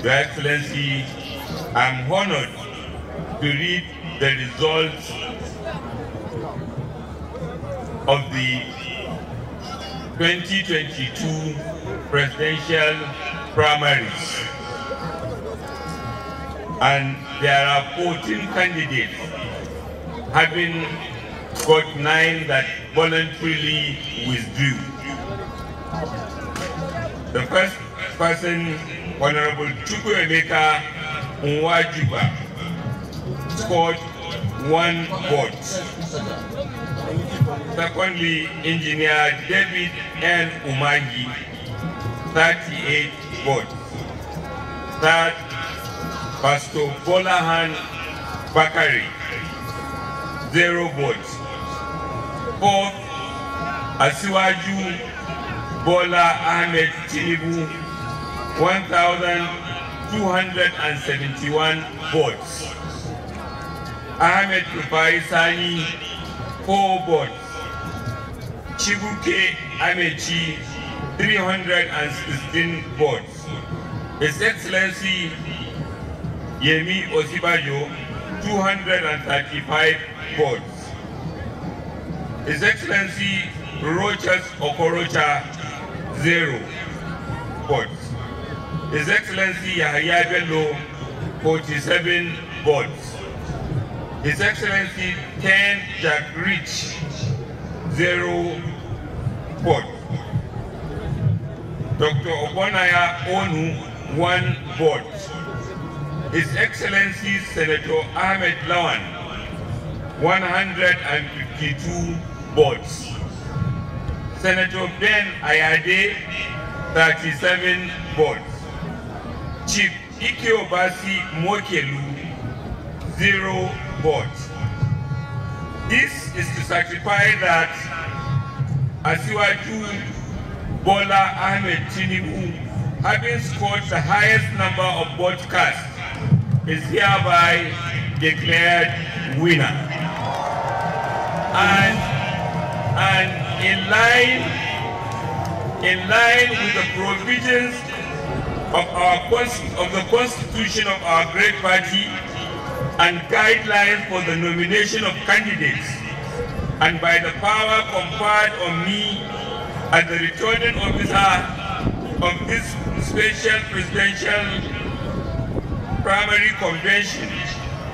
Your Excellency, I'm honored to read the results of the 2022 presidential primaries. And there are 14 candidates, having got 9 that voluntarily withdrew. The first person, Honorable Chukwuemeka Nwajuba, scored 1 vote. Secondly, Engineer David N. Umangi, 38 votes. Third, Pastor Bolahan Bakari, 0 votes. Fourth, Asiwaju Bola Ahmed Tinubu, 1,271 votes. Ahmed Rufai Sani, 4 votes. Chibuke Amechi, 316 votes. His Excellency Yemi Osibajo, 235 votes. His Excellency Rochas Okorocha, 0 votes. His Excellency Yahya Bello, 47 votes. His Excellency Ken Jack Rich, 0 votes. Dr. Obonaya Onu, 1 vote. His Excellency Senator Ahmed Lawan, 152 votes. Senator Ben Ayade, 37 votes. Chief Ike Obasi Mokelu, 0 votes. This is to certify that Asiwaju Bola Ahmed Tinubu, having scored the highest number of votes cast, is hereby declared winner. And in line with the provisions of the Constitution of our great party and guidelines for the nomination of candidates, and by the power conferred on me as the returning officer of this special presidential primary convention,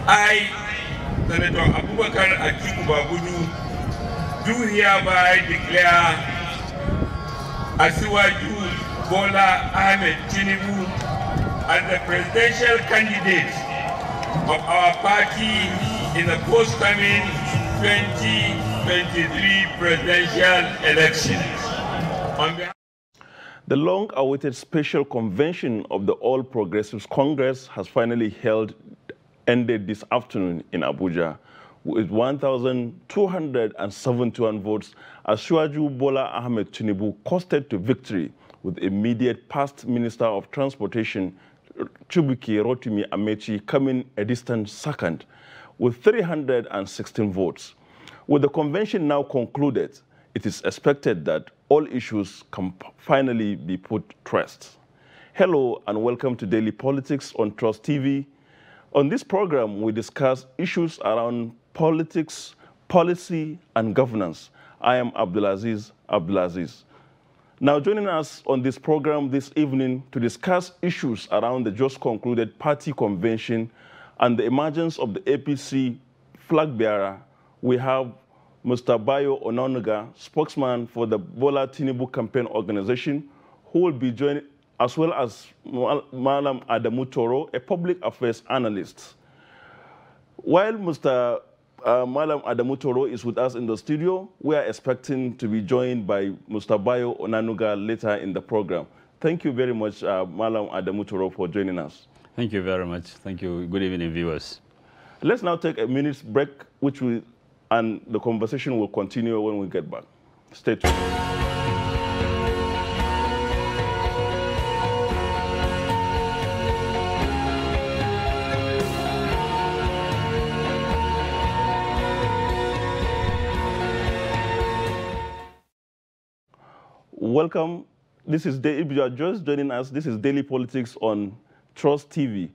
I, Senator Abubakar Atiku Bagudu, do hereby declare Asiwaju Bola Ahmed Tinubu as the presidential candidate of our party in the forthcoming 2023 presidential elections. On behalf The long-awaited special convention of the All Progressives Congress has finally ended this afternoon in Abuja with 1,271 votes as Asiwaju Bola Ahmed Tinubu coasted to victory with immediate past Minister of Transportation Chibuike Rotimi Amechi coming a distant second with 316 votes. With the convention now concluded, it is expected that all issues can finally be put to rest. Hello and welcome to Daily Politics on Trust TV. On this program, we discuss issues around politics, policy, and governance. I am Abdulaziz Abdulaziz. Now joining us on this program this evening to discuss issues around the just concluded party convention and the emergence of the APC flag bearer, we have Mr. Bayo Onanuga, spokesman for the Bola Tinubu campaign organization, who will be joined, as well as Malam Adamu Toro, a public affairs analyst. While Mr. Malam Adamu Toro is with us in the studio, we are expecting to be joined by Mr. Bayo Onanuga later in the program. Thank you very much, Malam Adamu Toro, for joining us. Thank you very much. Thank you. Good evening, viewers. Let's now take a minute's break, and the conversation will continue when we get back. Stay tuned. Welcome. If you are just joining us, this is Daily Politics on Trust TV.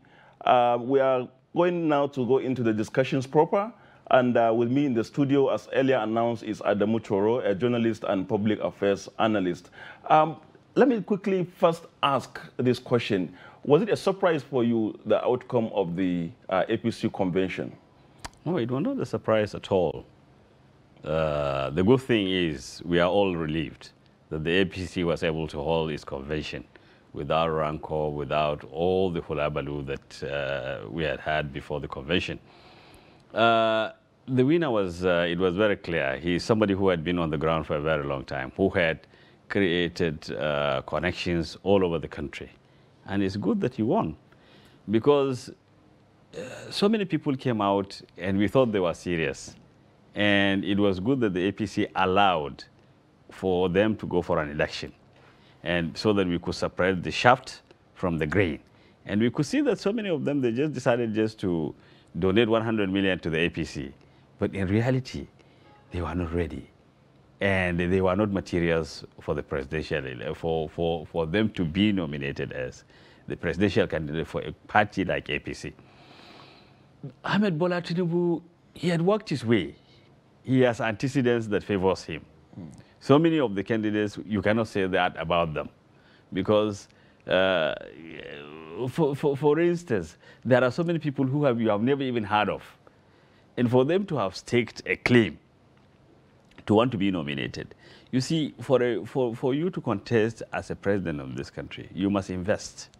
We are going now to go into the discussions proper. And with me in the studio, as earlier announced, is Adamu Toro, a journalist and public affairs analyst. Let me quickly first ask this question. Was it a surprise for you, the outcome of the APC convention? No, it was not a surprise at all. The good thing is we are all relieved that the APC was able to hold its convention without rancor, without all the hullabaloo that we had before the convention. The winner was, it was very clear. He's somebody who had been on the ground for a very long time, who had created connections all over the country. And it's good that he won, because so many people came out and we thought they were serious. And it was good that the APC allowed for them to go for an election, and so that we could separate the shaft from the grain. And we could see that so many of them, they just decided just to donate 100 million to the APC. But in reality, they were not ready. And they were not materials for the presidential, for them to be nominated as the presidential candidate for a party like APC. Ahmed Bola Tinubu, he had worked his way. He has antecedents that favors him. So many of the candidates, you cannot say that about them, because for instance, there are so many people who you have never even heard of. And for them to have staked a claim to want to be nominated, you see, for you to contest as a president of this country, you must invest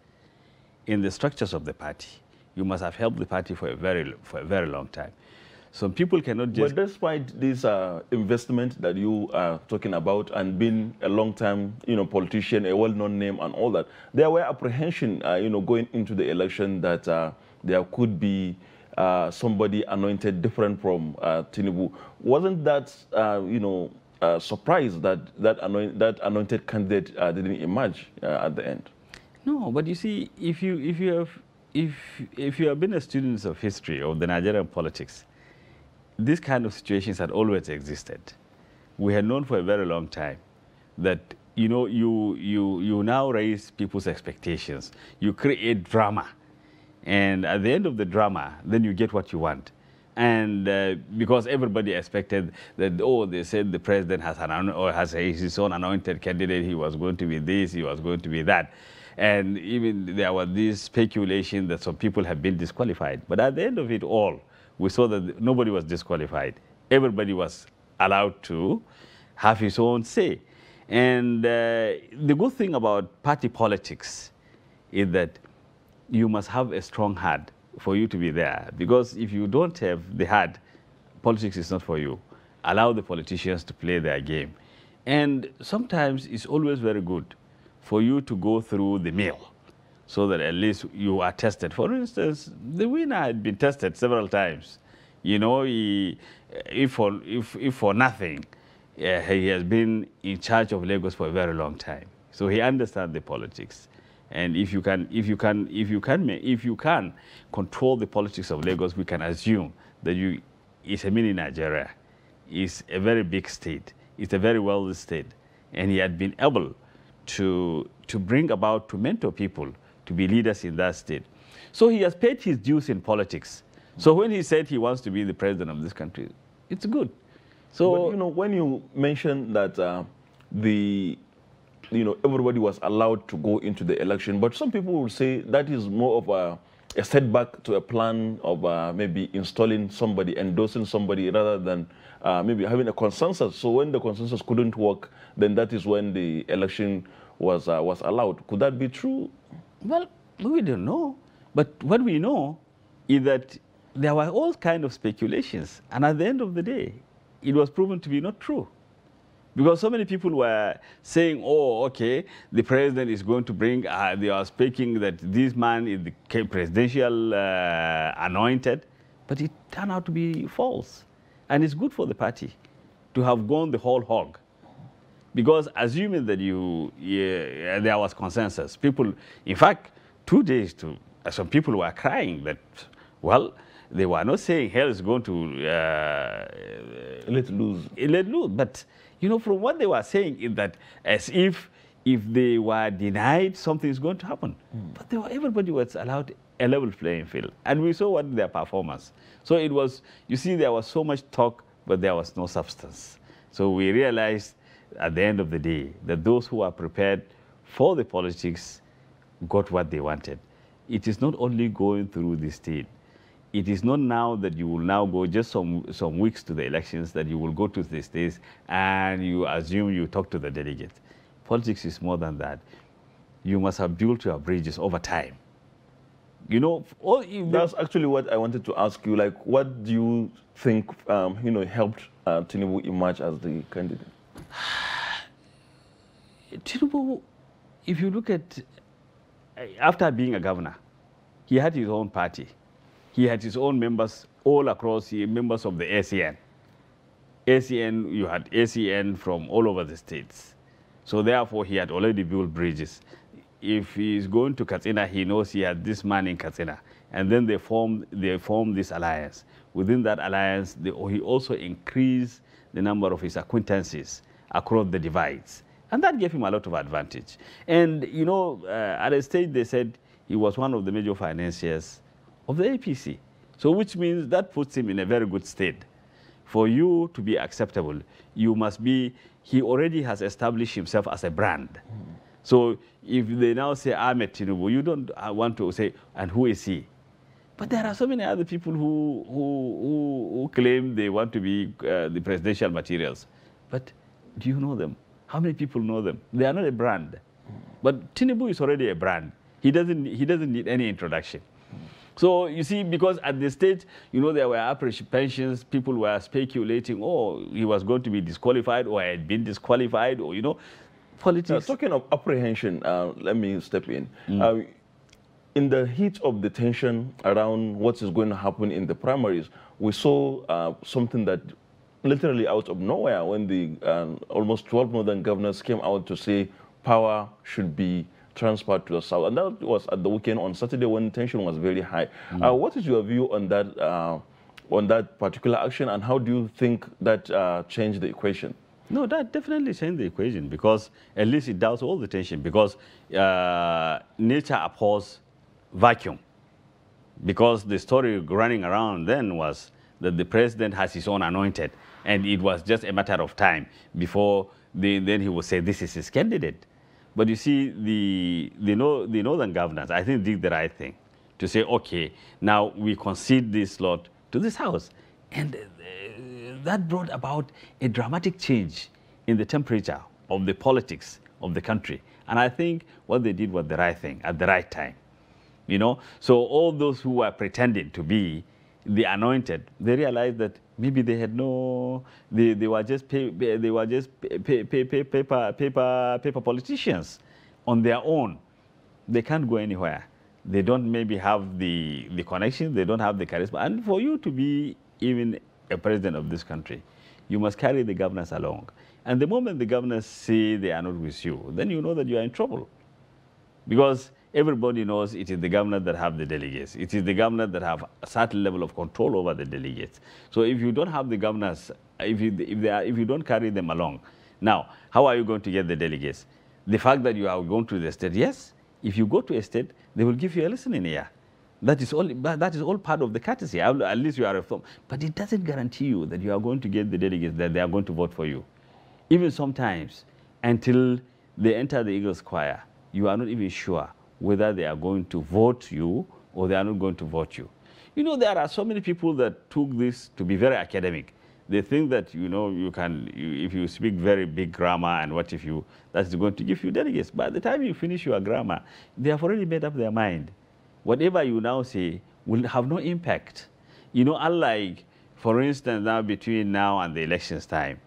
in the structures of the party. You must have helped the party for a very long time. Some people cannot just... But despite this investment that you are talking about, and being a long-time, politician, a well-known name and all that, there were apprehension, going into the election that there could be somebody anointed different from Tinubu. Wasn't that, surprise that that anointed candidate didn't emerge at the end? No, but you see, if you have been a student of history of the Nigerian politics, these kind of situations had always existed. We had known for a very long time that, you now raise people's expectations. You create drama. And at the end of the drama, then you get what you want. And because everybody expected that, they said the president has his own anointed candidate, he was going to be this, he was going to be that. And even there was this speculation that some people have been disqualified. But at the end of it all, we saw that nobody was disqualified. Everybody was allowed to have his own say. And the good thing about party politics is that you must have a strong heart for you to be there. Because if you don't have the heart, politics is not for you. Allow the politicians to play their game. And sometimes it's always very good for you to go through the mill, so that at least you are tested. For instance, the winner had been tested several times. If for nothing, he has been in charge of Lagos for a very long time. So he understands the politics. And if you can control the politics of Lagos, we can assume that it's a mini Nigeria. It's a very big state. It's a very wealthy state. And he had been able to bring about, to mentor people to be leaders in that state. So he has paid his dues in politics. So when he said he wants to be the president of this country, it's good. So, but, when you mentioned that everybody was allowed to go into the election, but some people will say that is more of a setback to a plan of maybe installing somebody, endorsing somebody, rather than maybe having a consensus. So when the consensus couldn't work, then that is when the election was allowed. Could that be true? Well, we don't know. But what we know is that there were all kinds of speculations. And at the end of the day, it was proven to be not true. Because so many people were saying, okay, the president is going to bring, they are speaking that this man is the presidential anointed. But it turned out to be false. And it's good for the party to have gone the whole hog. Because assuming that there was consensus, people, in fact, 2 days some people were crying that, well, they were not saying hell is going to let loose. But, from what they were saying is that as if if they were denied, something is going to happen. But everybody was allowed a level playing field. And we saw what their performance. So it was, you see, there was so much talk, but there was no substance. So we realized at the end of the day that those who are prepared for the politics got what they wanted. It is not only going through the state. It is not now that you will now go just some weeks to the elections that you will go to the states and you assume you talk to the delegates. Politics is more than that. You must have built your bridges over time. You know, that's actually what I wanted to ask you. Like, what do you think, you know, helped Tinubu emerge as the candidate? Tinubu, if you look at, after being a governor, he had his own party. He had his own members all across, members of the ACN. ACN, you had ACN from all over the states. So therefore, he had already built bridges. If he's going to Katsina, he knows he had this man in Katsina. And then they formed this alliance. Within that alliance, he also increased the number of his acquaintances across the divides. And that gave him a lot of advantage. And, you know, at a stage, they said he was one of the major financiers of the APC. So which means that puts him in a very good state. For you to be acceptable, you must be, he already has established himself as a brand. So if they now say Ahmed Tinubu, you don't want to say, and who is he? But there are so many other people who claim they want to be the presidential materials. But do you know them? How many people know them? They are not a brand. But Tinubu is already a brand. He doesn't need any introduction. So you see, because at the stage, you know, there were apprehensions, people were speculating, oh, he was going to be disqualified or had been disqualified, or, you know, politics. Now, talking of apprehension, let me step in. In the heat of the tension around what is going to happen in the primaries, we saw something that literally out of nowhere when the almost 12 northern governors came out to say power should be transferred to the south. And that was at the weekend on Saturday when tension was very high. What is your view on that particular action, and how do you think that changed the equation? No, that definitely changed the equation, because at least it does all the tension, because nature abhors vacuum. Because the story running around then was that the president has his own anointed, and it was just a matter of time before then he would say this is his candidate. But you see, the northern governors, I think, did the right thing to say, okay, now we concede this slot to this house. And that brought about a dramatic change in the temperature of the politics of the country. And I think what they did was the right thing at the right time. You know, so all those who were pretending to be the anointed, they realized that maybe they had no, they were just paper politicians on their own. They can't go anywhere. They don't maybe have the connection, they don't have the charisma. And for you to be even a president of this country, you must carry the governors along. And the moment the governors say they are not with you, then you know that you are in trouble. Because everybody knows it is the governor that have the delegates. It is the governor that have a certain level of control over the delegates. So if you don't have the governors, if you don't carry them along, now, how are you going to get the delegates? The fact that you are going to the state, yes, if you go to a state, they will give you a listening ear. That is all part of the courtesy. At least you are reformed. But it doesn't guarantee you that you are going to get the delegates, that they are going to vote for you. Even sometimes, until they enter the Eagles Choir, you are not even sure whether they are going to vote you or they are not going to vote you. You know, there are so many people that took this to be very academic. They think that, you know, if you speak very big grammar and what if you, that's going to give you delegates. By the time you finish your grammar, they have already made up their mind. Whatever you now say will have no impact. You know, unlike, for instance, now between now and the elections time,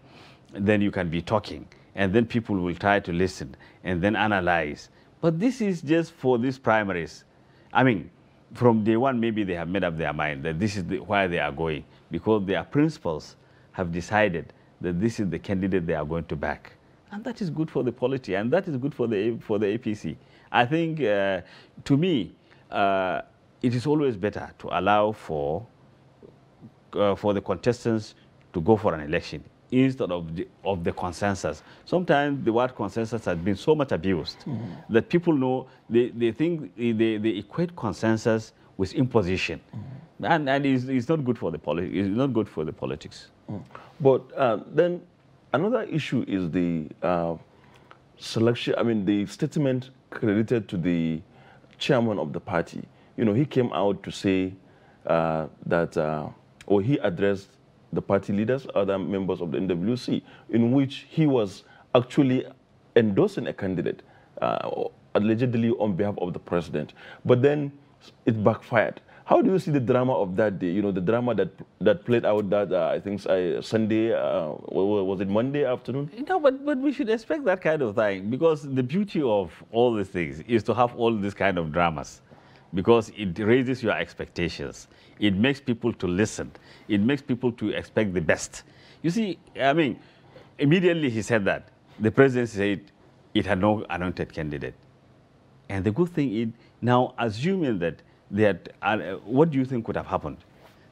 then you can be talking, and then people will try to listen and then analyze. But this is just for these primaries. I mean, from day one, maybe they have made up their mind that this is where they are going, because their principals have decided that this is the candidate they are going to back. And that is good for the polity, and that is good for the APC. I think, to me, it is always better to allow for the contestants to go for an election, instead of the consensus. Sometimes the word consensus has been so much abused that people know, they think they equate consensus with imposition. And it's not good for the it's not good for the politics. But then another issue is the selection, I mean, the statement credited to the chairman of the party. You know, he came out to say that, or he addressed the party leaders, other members of the NWC, in which he was actually endorsing a candidate, allegedly on behalf of the president. But then it backfired. How do you see the drama of that day? You know, the drama that played out that, I think, Sunday, was it Monday afternoon? No, but we should expect that kind of thing, because the beauty of all these things is to have all these kind of dramas, because it raises your expectations. It makes people to listen. It makes people to expect the best. You see, I mean, immediately he said that. The president said it had no anointed candidate. And the good thing is, now assuming that what do you think would have happened?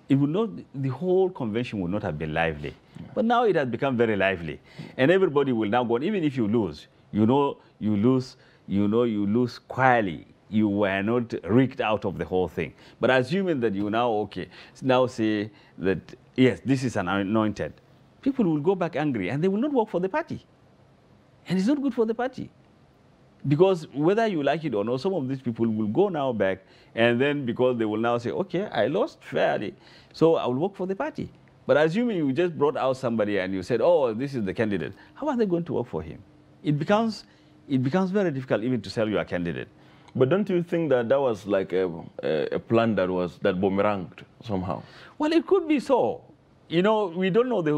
It would not, the whole convention would not have been lively. But now it has become very lively. And everybody will now go on. Even if you lose, you know you lose quietly. You were not rigged out of the whole thing. But assuming that you now say that, yes, this is an anointed, people will go back angry and they will not work for the party. And it's not good for the party. Because whether you like it or not, some of these people will go now back, and then because they will now say, okay, I lost fairly, so I will work for the party. But assuming you just brought out somebody and you said, oh, this is the candidate, how are they going to work for him? It becomes very difficult even to sell your candidate. But don't you think that that was like a plan that boomeranged somehow? Well, it could be so. You know, we don't know the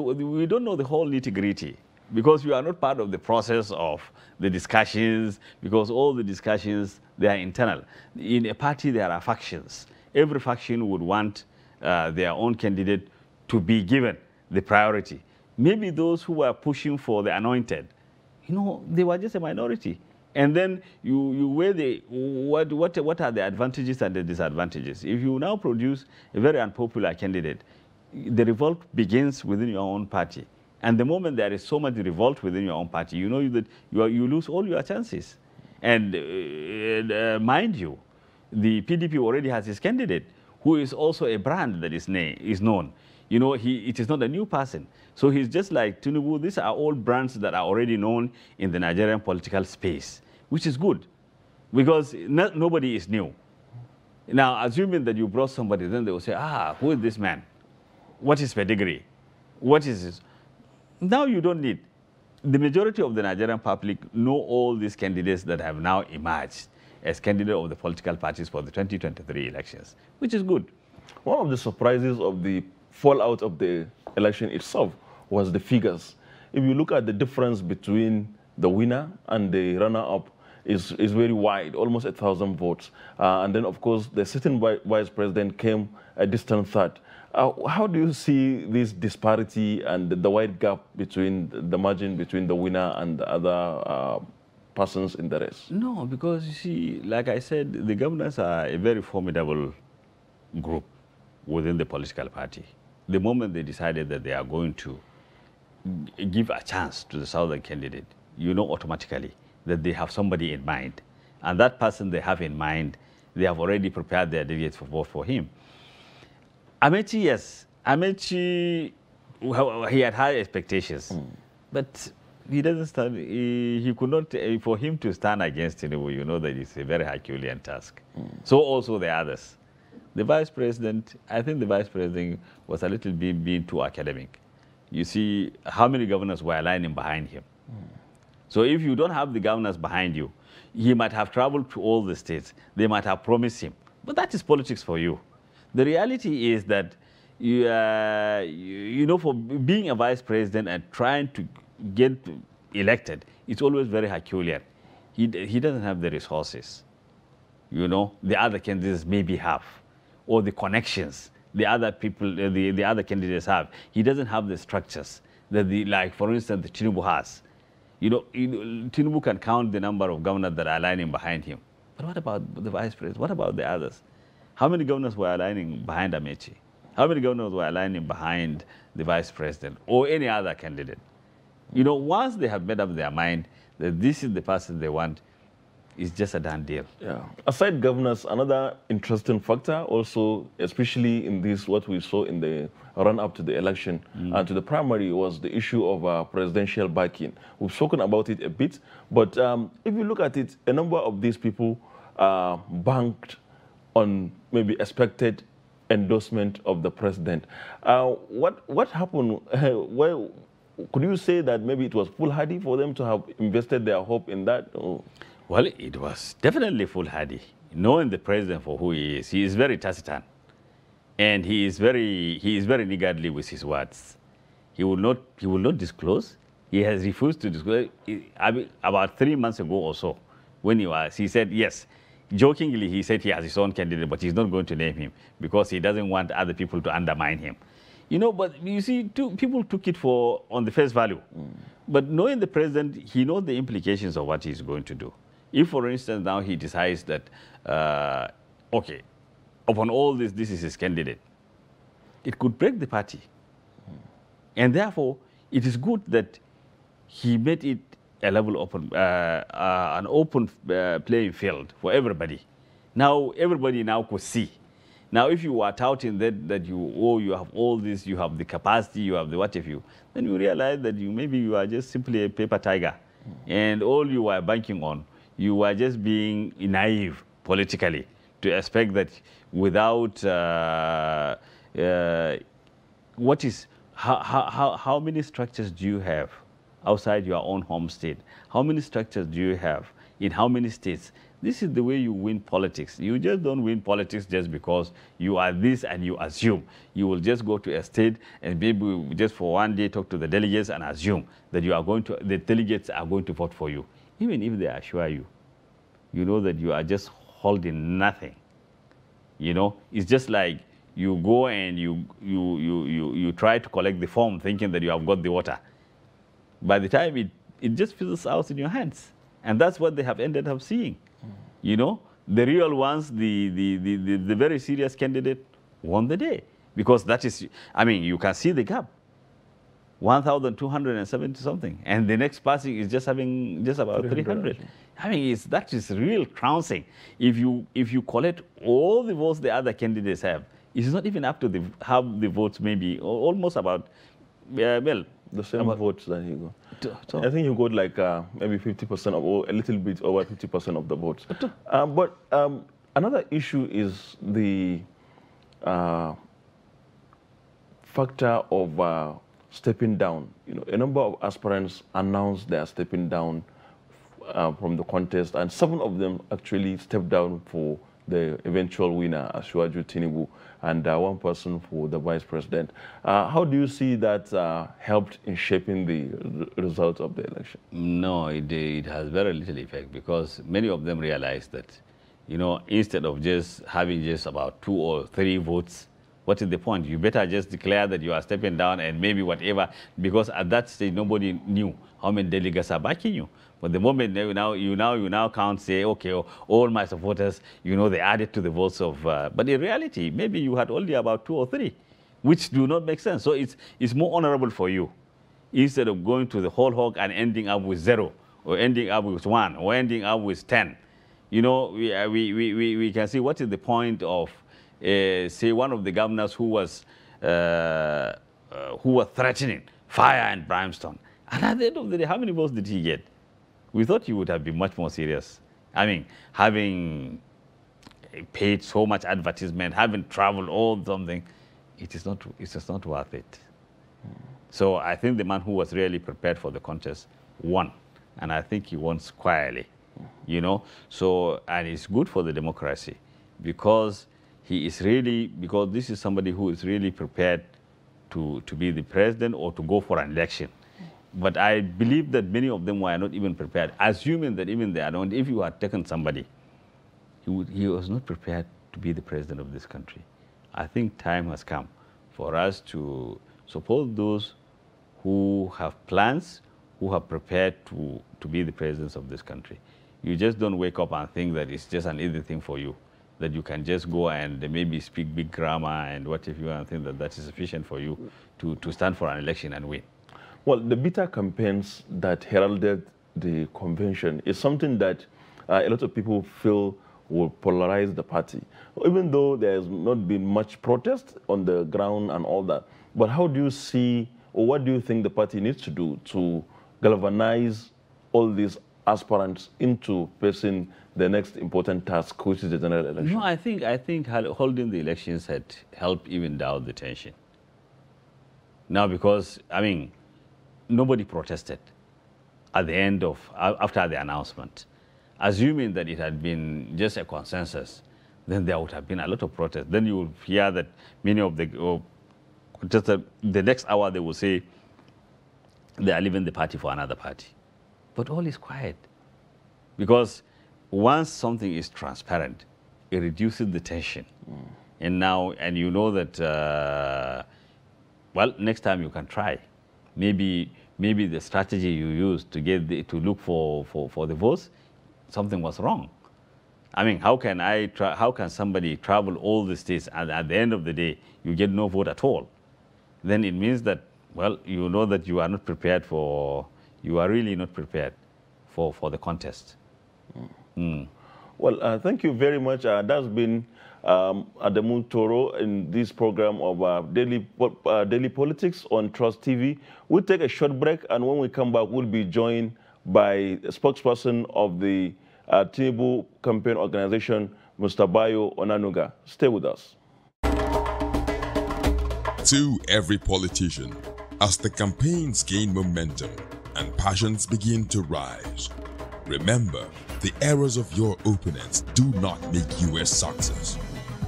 whole nitty-gritty, because we are not part of the process of the discussions, because all the discussions, they are internal. In a party, there are factions. Every faction would want their own candidate to be given the priority. Maybe those who were pushing for the anointed, you know, they were just a minority. And then you weigh what are the advantages and the disadvantages. If you now produce a very unpopular candidate, the revolt begins within your own party. And the moment there is so much revolt within your own party, you know that you lose all your chances. And mind you, the PDP already has his candidate, who is also a brand that is known. You know, it is not a new person. So he's just like Tinubu. These are all brands that are already known in the Nigerian political space, which is good, because nobody is new. Now, assuming that you brought somebody, then they will say, who is this man? What is pedigree? What is this? Now you don't need. The majority of the Nigerian public know all these candidates that have now emerged as candidates of the political parties for the 2023 elections, which is good. One of the surprises of the fallout of the election itself was the figures. If you look at the difference between the winner and the runner-up, is very wide, almost 1,000 votes. And then, of course, the sitting vice president came a distant third. How do you see this disparity and the wide gap between the margin between the winner and the other persons in the race? No, because you see, like I said, the governors are a very formidable group within the political party. The moment they decided that they are going to give a chance to the southern candidate, you know automatically that they have somebody in mind. And that person they have in mind, they have already prepared their delegates for vote for him. Amechi, yes. Amechi, he had high expectations. But he doesn't stand, he could not, for him to stand against Tinubu, you know that it's a very Herculean task. So also the others. The vice president, I think the vice president was a little bit being too academic. You see how many governors were aligning behind him. So if you don't have the governors behind you, he might have traveled to all the states. They might have promised him. But that is politics for you. The reality is that, you know, for being a vice president and trying to get elected, it's always very Herculean. He doesn't have the resources. You know, the other candidates maybe have, or the connections the other people, the other candidates have. He doesn't have the structures that like, for instance, the Tinubu has. You know, Tinubu can count the number of governors that are aligning behind him. But what about the vice president? What about the others? How many governors were aligning behind Amechi? How many governors were aligning behind the vice president or any other candidate? You know, once they have made up their mind that this is the person they want, it's just a done deal. Yeah. Aside governors, another interesting factor also, especially in this, what we saw in the run-up to the election and to the primary, was the issue of presidential backing. We've spoken about it a bit, but if you look at it, a number of these people banked on maybe expected endorsement of the president. What happened? Well, could you say that maybe it was foolhardy for them to have invested their hope in that? Or? Well, it was definitely foolhardy. Knowing the president for who he is very taciturn, and he is very niggardly with his words. He will not disclose. He has refused to disclose. I mean, about 3 months ago or so, when he said yes. Jokingly, he said he has his own candidate, but he's not going to name him because he doesn't want other people to undermine him. You know, but you see, people took it on the face value. But knowing the president, he knows the implications of what he's going to do. If, for instance, now he decides that, okay, upon all this, this is his candidate, it could break the party. And therefore, it is good that he made it a level open, an open playing field for everybody. Now, everybody now could see. Now, if you are touting that you have all this, you have the capacity, you have the what have you, then you realize that maybe you are just simply a paper tiger. And all you are banking on, you are just being naive politically to expect that without how many structures do you have outside your own home state? How many structures do you have in how many states? This is the way you win politics. You just don't win politics just because you are this and you assume. You will just go to a state and maybe just for one day talk to the delegates and assume that the delegates are going to vote for you. Even if they assure you, you know that you are just holding nothing. You know, it's just like you go and you try to collect the form thinking that you have got the water. By the time it just fizzles out in your hands. And that's what they have ended up seeing. You know, the real ones, the very serious candidate won the day. Because that is, I mean, you can see the gap. 1,270 something. And the next person is just having just about 300. I mean, that is real trouncing. If you collect all the votes the other candidates have, it's not even up to have the votes maybe, almost about, well, the same votes that he got. I think he got like maybe 50% of all, a little bit over 50% of the votes. But another issue is the factor of stepping down. You know, a number of aspirants announced they are stepping down from the contest, and 7 of them actually stepped down for the eventual winner, Asiwaju Tinubu, and 1 person for the vice president. How do you see that helped in shaping the result of the election? No, it has very little effect because many of them realized that, you know, instead of just having just about 2 or 3 votes, what is the point? You better just declare that you are stepping down and maybe whatever, because at that stage nobody knew how many delegates are backing you. But the moment you now count, say, okay, all my supporters, you know, they added to the votes of. But in reality, maybe you had only about 2 or 3, which do not make sense. So it's more honorable for you, instead of going to the whole hog and ending up with 0, or ending up with 1, or ending up with 10. You know, we can see what is the point of, say, one of the governors who was threatening fire and brimstone. And at the end of the day, how many votes did he get? We thought he would have been much more serious. I mean, having paid so much advertisement, having traveled all something, it's just not worth it. So I think the man who was really prepared for the contest won. And I think he won squarely, you know. So, and it's good for the democracy because because this is somebody who is really prepared to be the president or to go for an election. But I believe that many of them were not even prepared, assuming that even they are not. If you had taken somebody, he was not prepared to be the president of this country. I think time has come for us to support those who have plans, who have prepared to be the presidents of this country. You just don't wake up and think that it's just an easy thing for you. that you can just go and maybe speak big grammar and what if you and think that that is sufficient for you to stand for an election and win. Well, the bitter campaigns that heralded the convention is something that a lot of people feel will polarize the party, even though there has not been much protest on the ground and all that. But how do you see, or what do you think the party needs to do to galvanize all these aspirants into facing the next important task, which is the general election? No, I think holding the elections had helped even down the tension. Now, because, I mean, nobody protested at the end of, after the announcement. Assuming that it had been just a consensus, then there would have been a lot of protest. Then you will hear that many of the, the next hour they will say they are leaving the party for another party. But all is quiet. Because once something is transparent, it reduces the tension. And now, and you know that, well, next time you can try. Maybe the strategy you used to get to look for the votes, something was wrong. I mean, how can somebody travel all the states and at the end of the day you get no vote at all? Then it means that, well, you know that you are not prepared for, you are really not prepared for the contest. Well, thank you very much. That's been Adamu Toro in this program of daily politics on Trust TV. We'll take a short break, and when we come back, we'll be joined by a spokesperson of the Tinubu campaign organization, Mr. Bayo Onanuga. Stay with us. To every politician, as the campaigns gain momentum and passions begin to rise, remember, the errors of your opponents do not make you a success.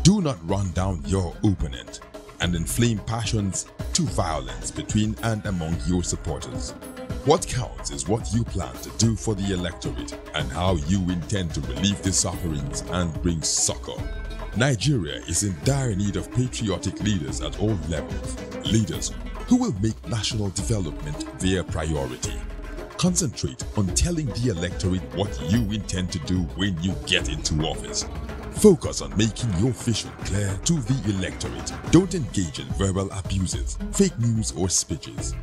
Do not run down your opponent and inflame passions to violence between and among your supporters. What counts is what you plan to do for the electorate and how you intend to relieve the sufferings and bring succor. Nigeria is in dire need of patriotic leaders at all levels. Leaders who will make national development their priority. Concentrate on telling the electorate what you intend to do when you get into office. Focus on making your vision clear to the electorate. Don't engage in verbal abuses, fake news or speeches.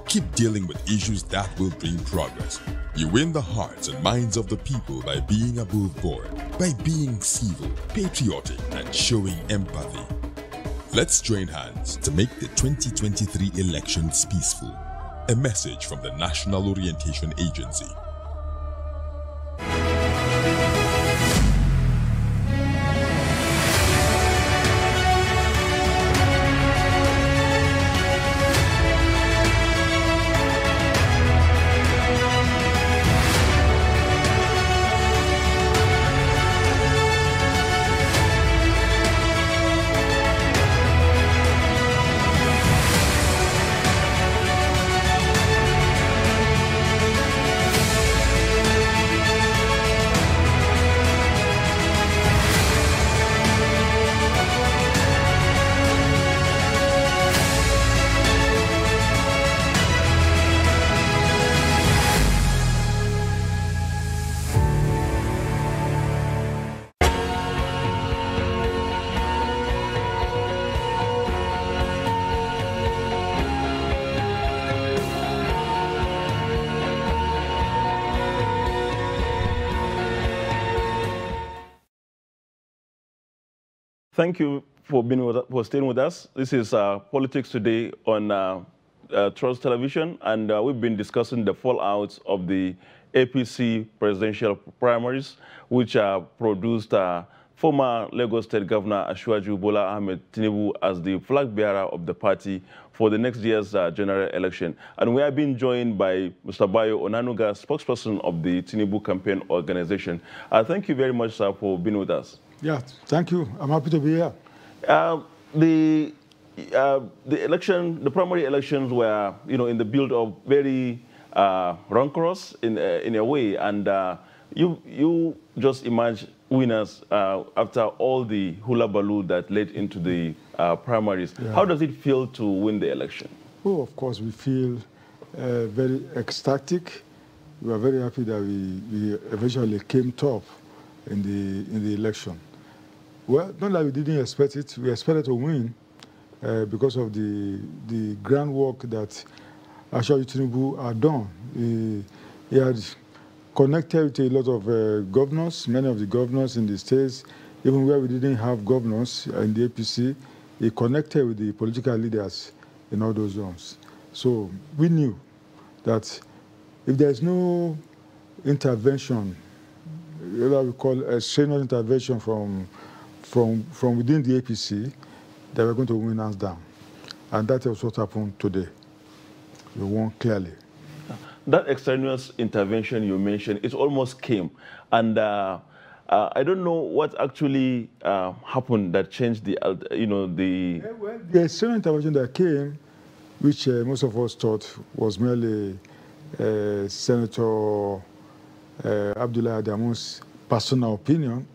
Keep dealing with issues that will bring progress. You win the hearts and minds of the people by being above board, by being civil, patriotic, and showing empathy. Let's join hands to make the 2023 elections peaceful. A message from the National Orientation Agency. Thank you for staying with us. This is Politics Today on Trust Television, and we've been discussing the fallout of the APC presidential primaries, which produced former Lagos State Governor Asiwaju Bola Ahmed Tinubu as the flag bearer of the party for the next year's general election. And we are being joined by Mr. Bayo Onanuga, spokesperson of the Tinubu campaign organization. Thank you very much, sir, for being with us. Yeah, thank you. I'm happy to be here. The primary elections were, in the build-up very rancorous in a way, and you just emerged winners after all the hula baloo that led into the primaries. Yeah. How does it feel to win the election? Oh, of course, we feel very ecstatic. We are very happy that we eventually came top in the election. Well, not that we didn't expect it. We expected to win because of the groundwork that Asiwaju Tinubu had done. He had connected with a lot of governors, many of the governors in the states, even where we didn't have governors in the APC. He connected with the political leaders in all those zones. So we knew that if there is no intervention, what we call a strenuous intervention from within the APC, that we're going to win hands down. And that is what happened today. We won clearly. That extraneous intervention you mentioned, it almost came. And I don't know what actually happened that changed the, Well, the extraneous intervention that came, which most of us thought was merely Senator Abdullahi Adamu's personal opinion,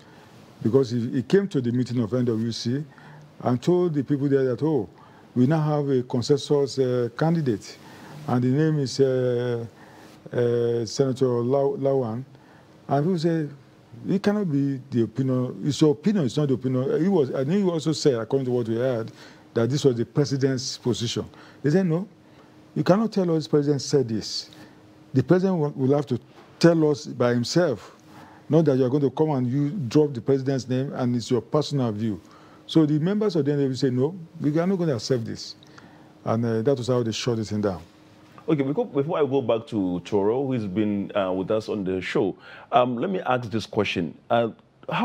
because he came to the meeting of NWC and told the people there that, oh, we now have a consensus candidate, and the name is Senator Lawan. And people say, it cannot be the opinion. It's your opinion, it's not the opinion. I think he also said, according to what we heard, that this was the president's position. They said, no, you cannot tell us the president said this. The president will have to tell us by himself, not that you're going to come and you drop the president's name and it's your personal view. So the members of the NWC say, no, we are not going to accept this. And that was how they shut it down. Okay, before I go back to Toro, who's been with us on the show, let me ask this question. How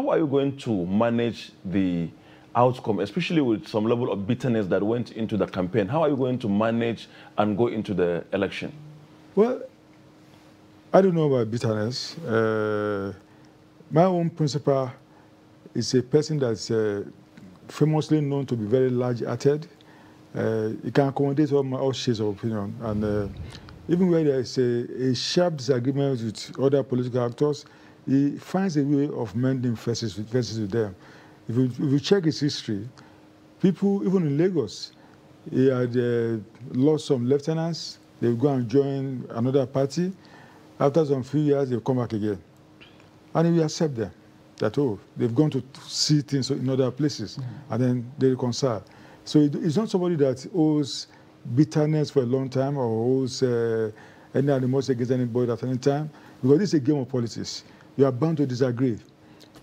are you going to manage the outcome, especially with some level of bitterness that went into the campaign? How are you going to manage and go into the election? Well, I don't know about bitterness. My own principal is a person that's famously known to be very large-hearted. He can accommodate all shades of opinion. And even where there is a sharp disagreement with other political actors, he finds a way of mending faces with them. If you check his history, people, even in Lagos, he had lost some lieutenants. They would go and join another party. After some few years, they'll come back again. And he will accept them, that, oh, they've gone to see things in other places, and then they reconcile. So it's not somebody that owes bitterness for a long time or owes any animosity against anybody at any time, because this is a game of politics. You are bound to disagree.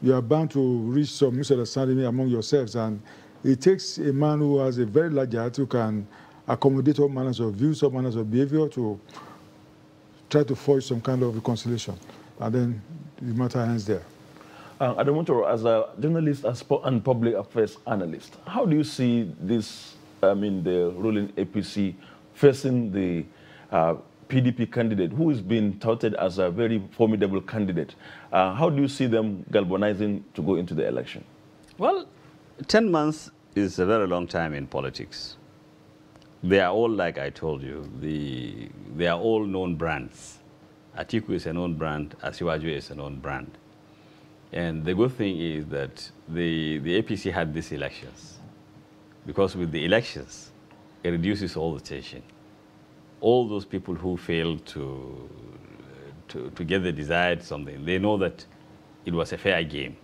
You are bound to reach some misunderstanding among yourselves, and it takes a man who has a very large heart who can accommodate all manners of views, all manners of behavior to try to forge some kind of reconciliation, and then the matter ends there. Adamu Toro, as a journalist and public affairs analyst, how do you see this, the ruling APC facing the PDP candidate, who is being touted as a very formidable candidate? How do you see them galvanizing to go into the election? Well, 10 months is a very long time in politics. They are all, like I told you, they are all known brands. Atiku is a known brand, Asiwaju is a known brand. And the good thing is that the APC had these elections, because with the elections, it reduces all the tension. All those people who failed to get the desired something, they know that it was a fair game.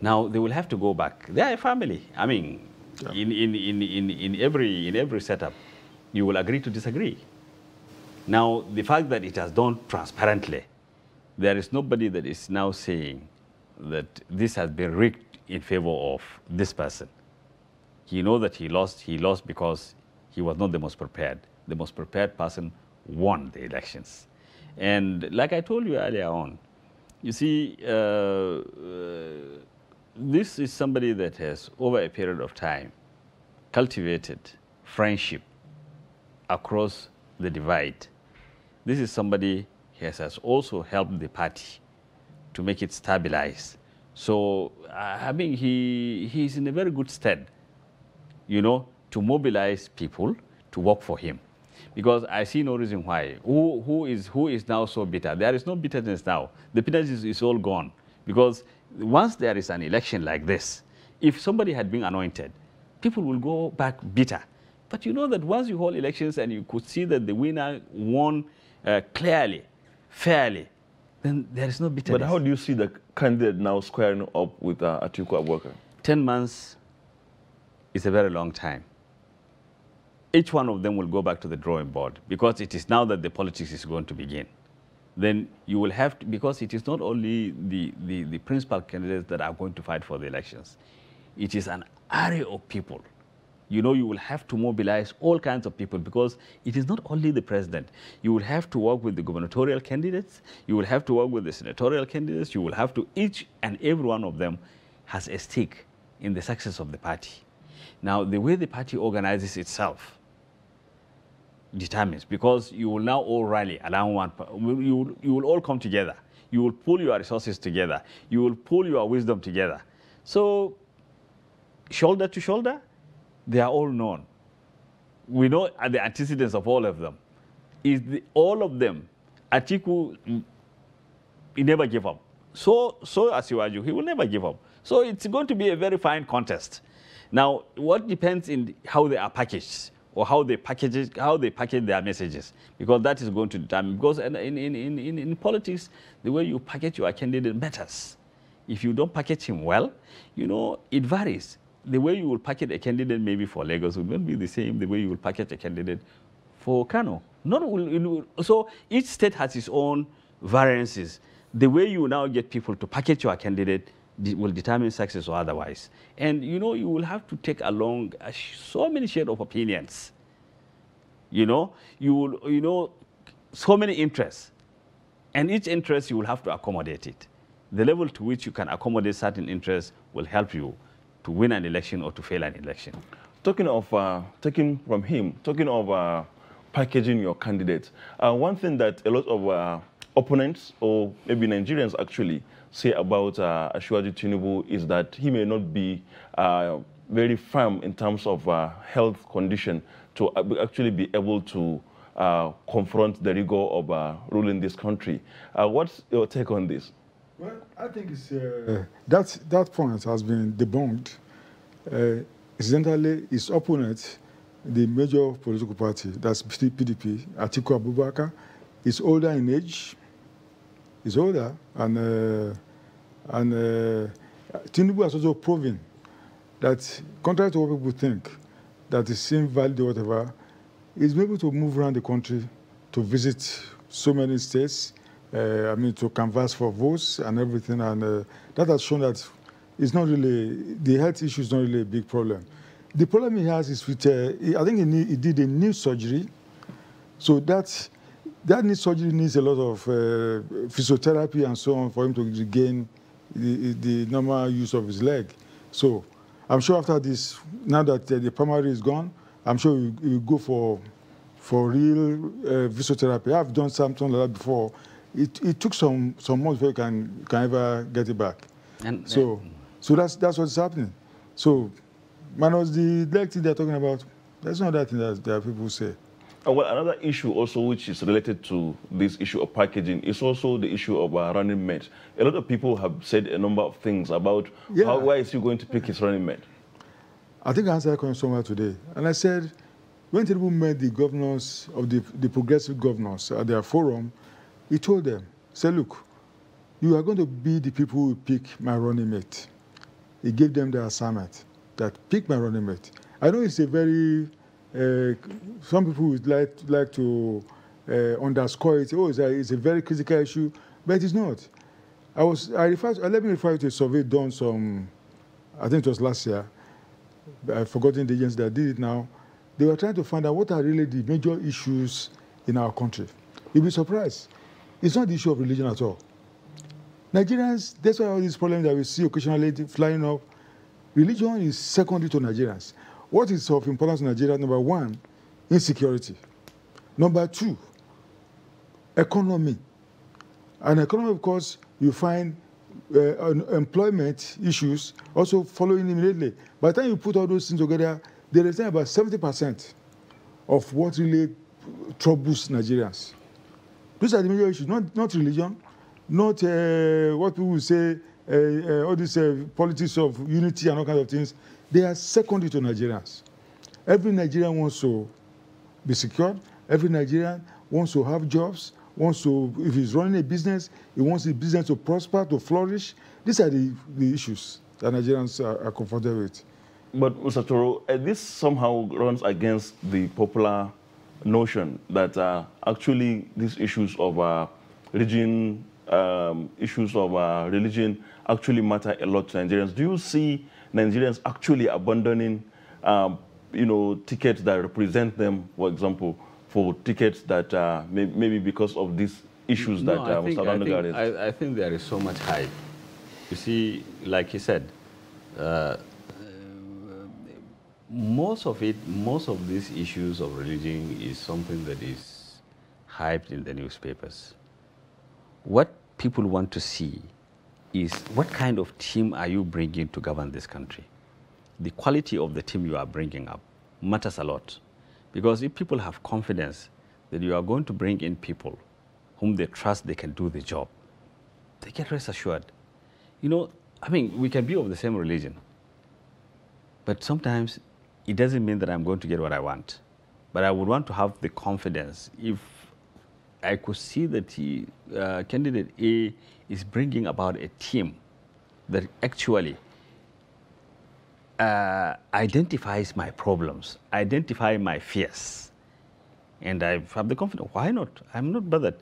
Now they will have to go back. They are a family. I mean, yeah. in every setup, you will agree to disagree. Now the fact that it has done transparently, there is nobody that is now saying that this has been rigged in favor of this person. He knows that he lost because he was not the most prepared. The most prepared person won the elections. And like I told you earlier on, you see, this is somebody that has, over a period of time, cultivated friendship across the divide. This is somebody who has also helped the party to make it stabilize. So, I mean, he's in a very good stead, you know, to mobilize people to work for him. Because I see no reason why. Who is now so bitter? There is no bitterness now. The bitterness is all gone. Because once there is an election like this, if somebody had been anointed, people will go back bitter. But you know that once you hold elections and you could see that the winner won clearly, fairly, then there is no bitterness. But how do you see the candidate now squaring up with Atiku Abubakar? 10 months is a very long time. Each one of them will go back to the drawing board because it is now that the politics is going to begin. Then you will have to, because it is not only the principal candidates that are going to fight for the elections. It is an array of people. You know, you will have to mobilize all kinds of people because it is not only the president. You will have to work with the gubernatorial candidates. You will have to work with the senatorial candidates. You will have to, each and every one of them has a stake in the success of the party. Now, the way the party organizes itself determines, because you will now all rally around one, you will all come together. You will pull your resources together. You will pull your wisdom together. So, shoulder to shoulder, they are all known. We know the antecedents of all of them. All of them, Atiku, he never gave up. So Asiwaju, he will never give up. So it's going to be a very fine contest. Now, what depends in how they are packaged or how they package their messages, because that is going to determine. Because in politics, the way you package your candidate matters. If you don't package him well, you know, it varies. The way you will package a candidate maybe for Lagos will not be the same the way you will package a candidate for Kano. So each state has its own variances. The way you now get people to package your candidate will determine success or otherwise. And, you know, you will have to take along so many shades of opinions. You know, so many interests. And each interest, you will have to accommodate it. The level to which you can accommodate certain interests will help you to win an election or to fail an election. Talking of packaging your candidates, one thing that a lot of opponents, or maybe Nigerians actually, say about Asiwaju Tinubu is that he may not be very firm in terms of health condition to actually be able to confront the rigor of ruling this country. What's your take on this? Well, I think it's, that point has been debunked. Incidentally, his opponent, the major political party, that's PDP, Atiku Abubakar, is older in age. He's older, and Tinubu has also proven that, contrary to what people think, that is invalid or whatever, he's been able to move around the country to visit so many states. To canvass for votes and everything, and that has shown that it's not really, the health issue is not really a big problem. The problem he has is with, I think he did a knee surgery, so that knee surgery needs a lot of physiotherapy and so on for him to regain the normal use of his leg. So I'm sure after this, now that the primary is gone, I'm sure he will go for real physiotherapy. I've done something like that before. It took some months before you can ever get it back. And so that's what's happening. So minus the leg thing they're talking about, there's no other thing that people say. Well, another issue also which is related to this issue of packaging is also the issue of running mate. A lot of people have said a number of things about why is he going to pick his running mate. I think I answered that question somewhere today. And I said, when Tinubu met the governors of the progressive governors at their forum, he told them, say, look, you are going to be the people who pick my running mate. He gave them the assignment that pick my running mate. I know it's a very, some people would like to underscore it. Oh, it's a very critical issue, but it's not. Let me refer you to a survey done I think it was last year. I've forgotten the agency that did it now. They were trying to find out what are really the major issues in our country. You'll be surprised. It's not the issue of religion at all. Nigerians, that's why all these problems that we see occasionally flying up, religion is secondary to Nigerians. What is of importance to Nigeria? Number one, insecurity. Number two, economy. And economy, of course, you find employment issues also following immediately. By the time you put all those things together, they represent about 70% of what really troubles Nigerians. Those are the major issues, not religion, not what people will say, all these politics of unity and all kinds of things. They are secondary to Nigerians. Every Nigerian wants to be secured. Every Nigerian wants to have jobs, if he's running a business, he wants the business to prosper, to flourish. These are the issues. that Nigerians are confronted with. But, Mr. Toro, this somehow runs against the popular notion that actually these issues of religion, actually matter a lot to Nigerians. Do you see Nigerians actually abandoning, tickets that represent them, for example, for tickets that maybe because of these issues that Mr. Onanuga raised? I think there is so much hype. You see, like he said, most of these issues of religion is something that is hyped in the newspapers. What people want to see is what kind of team are you bringing to govern this country? The quality of the team you are bringing up matters a lot. Because if people have confidence that you are going to bring in people whom they trust they can do the job, they can rest assured. We can be of the same religion, but sometimes it doesn't mean that I'm going to get what I want. But I would want to have the confidence if I could see that candidate A is bringing about a team that actually identifies my problems, identify my fears, and I have the confidence. Why not? I'm not bothered.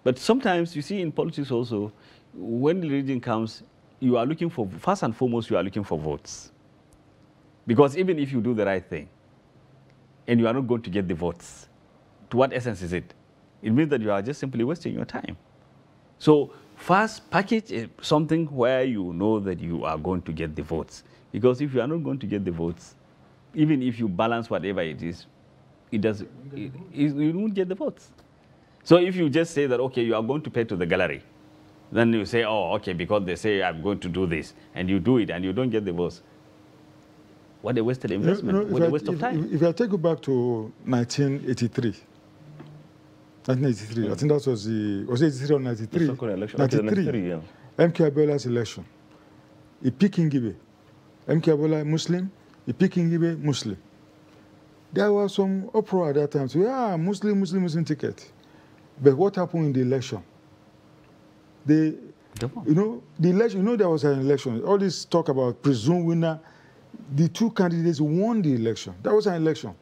But sometimes you see in politics also, when religion comes, you are looking for, first and foremost, you are looking for votes. Because even if you do the right thing, and you are not going to get the votes, to what essence is it? It means that you are just simply wasting your time. So first, package something where you know that you are going to get the votes. Because if you are not going to get the votes, even if you balance whatever it is, you won't get the votes. So if you just say that, okay, you are going to pay to the gallery, then you say, oh, okay, because they say I'm going to do this, and you do it, and you don't get the votes. What a wasted investment, what a waste of time. If I take you back to 1983, I think that was it 83 or 93? The second election. 93, yeah. MK Abioula's election. He picked Ngibe. MK Abioula, Muslim. He picked Ngibe, Muslim. There was some uproar at that time. So, Muslim ticket. But what happened in the election? The election, there was an election. All this talk about presumed winner. The two candidates won the election. That was an election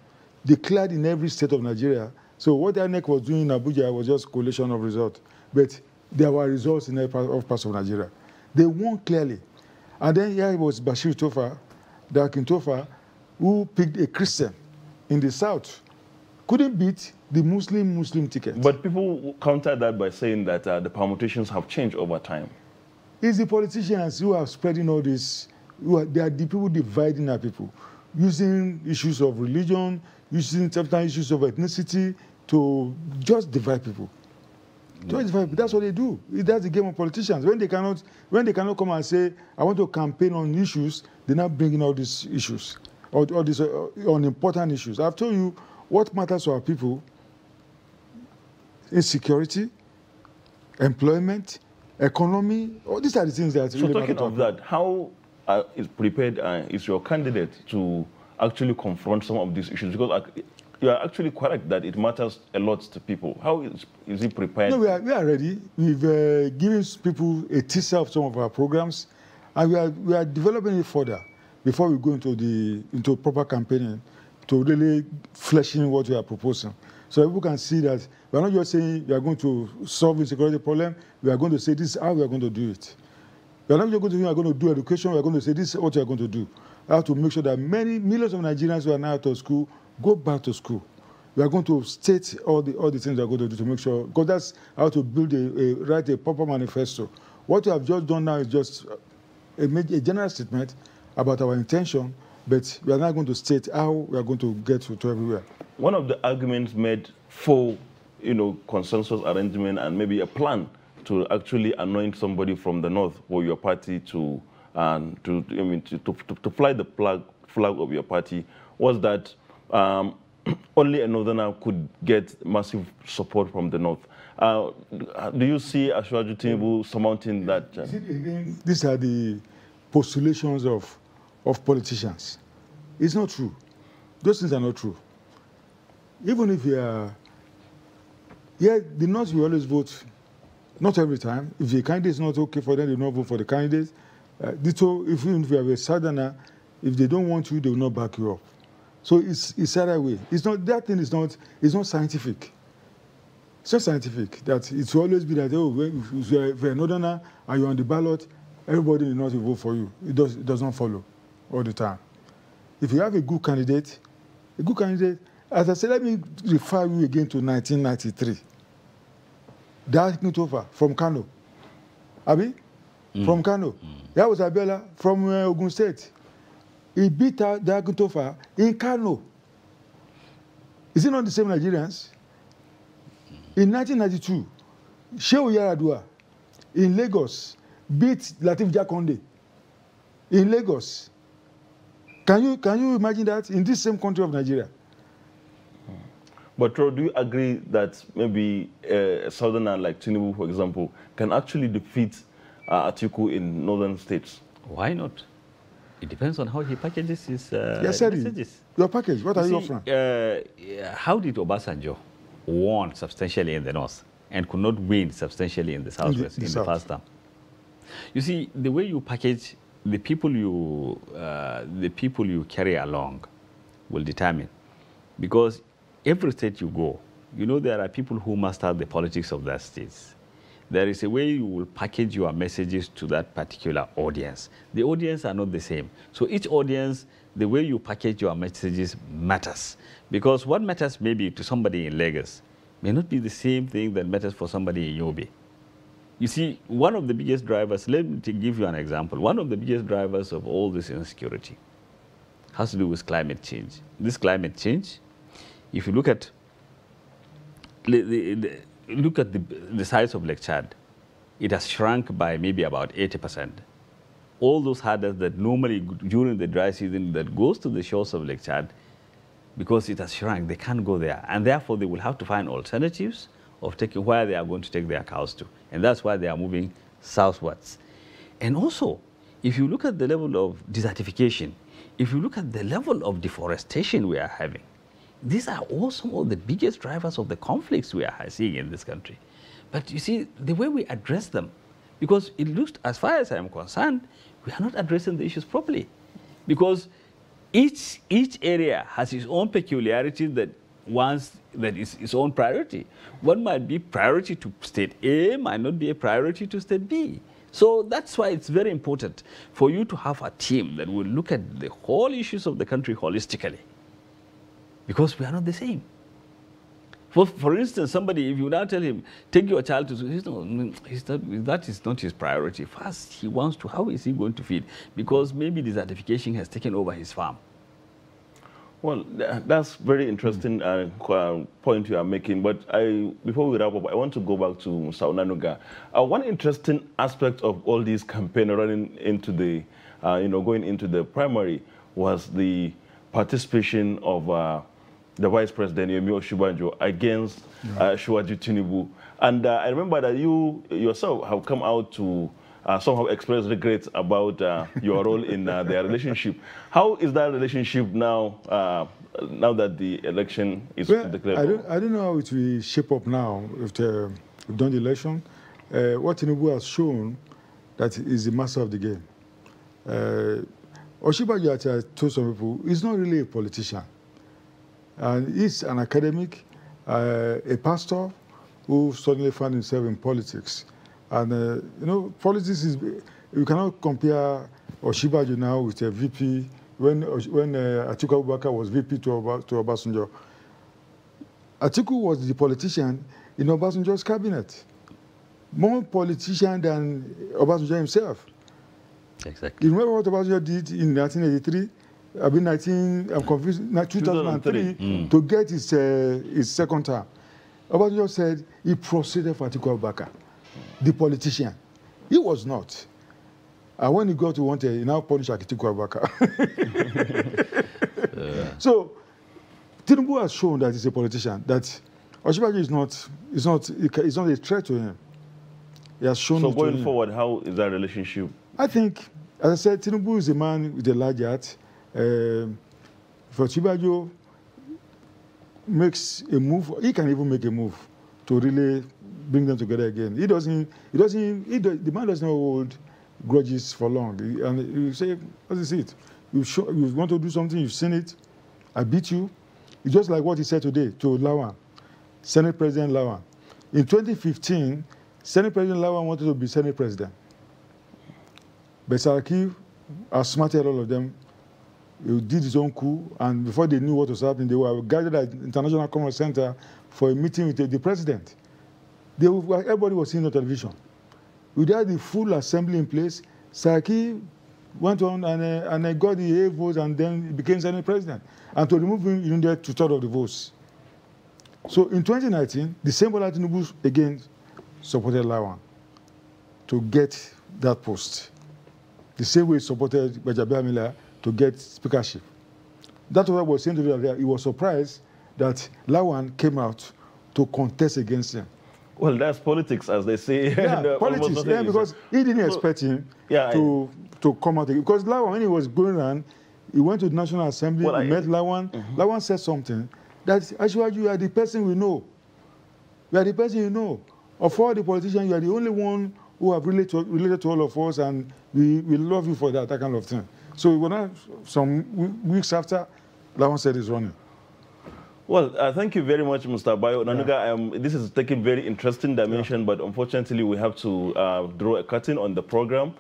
declared in every state of Nigeria. So what INEC was doing in Abuja was just collation of results. But there were results in every parts of Nigeria. They won clearly. And then here it was Bashir Tofa, Dakin Tofa, who picked a Christian in the south. Couldn't beat the Muslim ticket. But people counter that by saying that the permutations have changed over time. It's the politicians who are spreading all this. They are the people dividing our people, using issues of religion, using sometimes issues of ethnicity to just divide people. That's what they do. That's the game of politicians. When they cannot come and say, I want to campaign on issues, they're not bringing all these issues, all these unimportant issues. I've told you what matters to our people: insecurity, employment, economy. All these are the things that really matter. So talking of that, how is prepared is your candidate to actually confront some of these issues? Because you are actually correct that it matters a lot to people. How is he prepared? No, we are ready. We've given people a teaser of some of our programs, and we are developing it further before we go into proper campaigning to really flesh in what we are proposing. So people can see that we are not just saying we are going to solve the security problem. We are going to say this is how we are going to do it. We are not just going to say we are going to do education. We are going to say this is what we are going to do. We have to make sure that millions of Nigerians who are now out of school go back to school. We are going to state all the things we are going to do to make sure, because that's how to build write a proper manifesto. What we have just done now is just a general statement about our intention, but we are not going to state how we are going to get to everywhere. One of the arguments made for, consensus arrangement and maybe a plan to actually anoint somebody from the north for your party to fly the flag of your party was that only a northerner could get massive support from the north. Do you see Asiwaju Tinubu surmounting that? These are the postulations of politicians. It's not true. Those things are not true. Even if you are, the North will always vote. Not every time. If the candidate is not okay for them, they will not vote for the candidate. Ditto, if you have a southerner, if they don't want you, they will not back you up. So it's either way. It's not, that thing is not, it's not scientific. It's not scientific. That it will always be that, oh, if you're a northerner and you're on the ballot, everybody will not vote for you. It doesn't follow all the time. If you have a good candidate, as I said, let me refer you again to 1993. That Kintofa from Kano. Abi? From Kano. That was Abiola from Ogun State. He beat out Kintofa in Kano. Is it not the same Nigerians? In 1992, Shehu Yaradua in Lagos beat Lateef Jakonde in Lagos. Can you imagine that in this same country of Nigeria? But Tro, do you agree that maybe a southerner like Tinubu, for example, can actually defeat Atiku in northern states? Why not? It depends on how he packages his Yes, messages. Your package, what are you offering? How did Obasanjo won substantially in the north and could not win substantially in the southwest in the first term? You see, the way you package the people you carry along will determine, because every state you go, you know there are people who master the politics of that state. There is a way you will package your messages to that particular audience. The audience are not the same. So each audience, the way you package your messages matters. Because what matters maybe to somebody in Lagos may not be the same thing that matters for somebody in Yobe. You see, one of the biggest drivers, let me give you an example. One of the biggest drivers of all this insecurity has to do with climate change. This climate change, if you look at the size of Lake Chad, it has shrunk by maybe about 80%. All those herders that normally during the dry season that goes to the shores of Lake Chad, because it has shrunk, they can't go there. And therefore, they will have to find alternatives of taking where they are going to take their cows to. And that's why they are moving southwards. And also, if you look at the level of desertification, if you look at the level of deforestation we are having, these are all some of the biggest drivers of the conflicts we are seeing in this country. But you see, the way we address them, because it looks, as far as I'm concerned, we are not addressing the issues properly. Because each area has its own peculiarity that is its own priority. One might be priority to state A, might not be a priority to state B. So that's why it's very important for you to have a team that will look at the whole issues of the country holistically. Because we are not the same. For instance, somebody, if you now tell him, take your child to school, that is not his priority. First, he wants to, how is he going to feed? Because maybe desertification has taken over his farm. Well, that's very interesting point you are making. But before we wrap up, I want to go back to Mr. Onanuga. One interesting aspect of all these campaign running into the, going into the primary was the participation of the Vice President, Yemi Osinbajo, against Asiwaju Tinubu. And I remember that you yourself have come out to somehow express regrets about your role in their relationship. How is that relationship now, now that the election is declared? I don't know how it will shape up now after we've done the election. What Tinubu has shown that he's the master of the game. Osinbajo, as I told some people, is not really a politician. And he's an academic, a pastor who suddenly found himself in politics. And, politics is, you cannot compare Osinbajo now with a VP. When Atiku Abubakar was VP to Obasanjo, Atiku was the politician in Obasanjo's cabinet. More politician than Obasanjo himself. Exactly. You remember what Obasanjo did in 1983? I'm confused, 2003, to get his second term. Obasanjo said he proceeded for Atiku Abubakar, the politician. He was not. And when he got to wanted, he now punished Atiku Abubakar. So, Tinubu has shown that he's a politician, that Osinbajo is not a threat to him. He has shown. So going forward, how is that relationship? I think, as I said, Tinubu is a man with a large heart. For Osinbajo makes a move, he can even make a move to really bring them together again. The man does not hold grudges for long. And you say, what is it? You want to do something, you've seen it, I beat you. It's just like what he said today to Lawan, Senate President Lawan. In 2015, Senate President Lawan wanted to be Senate President. But Saraki outsmarted all of them. He did his own coup, and before they knew what was happening, they were gathered at the International Conference Center for a meeting with the president. Everybody was seeing on television. We had the full assembly in place. Saraki went on and got the A votes, and then he became Senate President. And to remove him, you needed 2/3 of the votes. So in 2019, the same Bola Tinubu again supported Lawan to get that post. The same way he supported Gbajabiamila to get speakership. That's what I was saying to you. He was surprised that Lawan came out to contest against him. Well, that's politics, as they say. Yeah, politics. Yeah, because he didn't expect him to come out. Because Lawan, when he was going around, he went to the National Assembly, he met Lawan. Lawan said something that, actually, you are the person we know. You are the person you know. Of all the politicians, you are the only one who have related to all of us, and we love you for that kind of thing. So some weeks after, Lawan said he's running. Well, thank you very much, Mr. Bayo Onanuga. This is taking very interesting dimension, but unfortunately we have to draw a curtain on the program.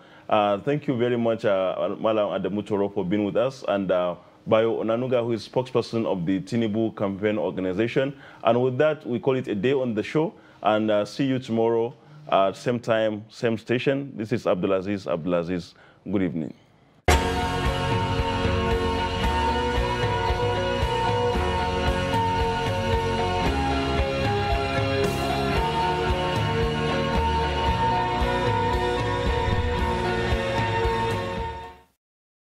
Thank you very much, Malam Adamutoro, for being with us, and Bayo Onanuga, who is spokesperson of the Tinubu Campaign Organization. And with that, we call it a day on the show, and see you tomorrow, same time, same station. This is Abdulaziz. Good evening.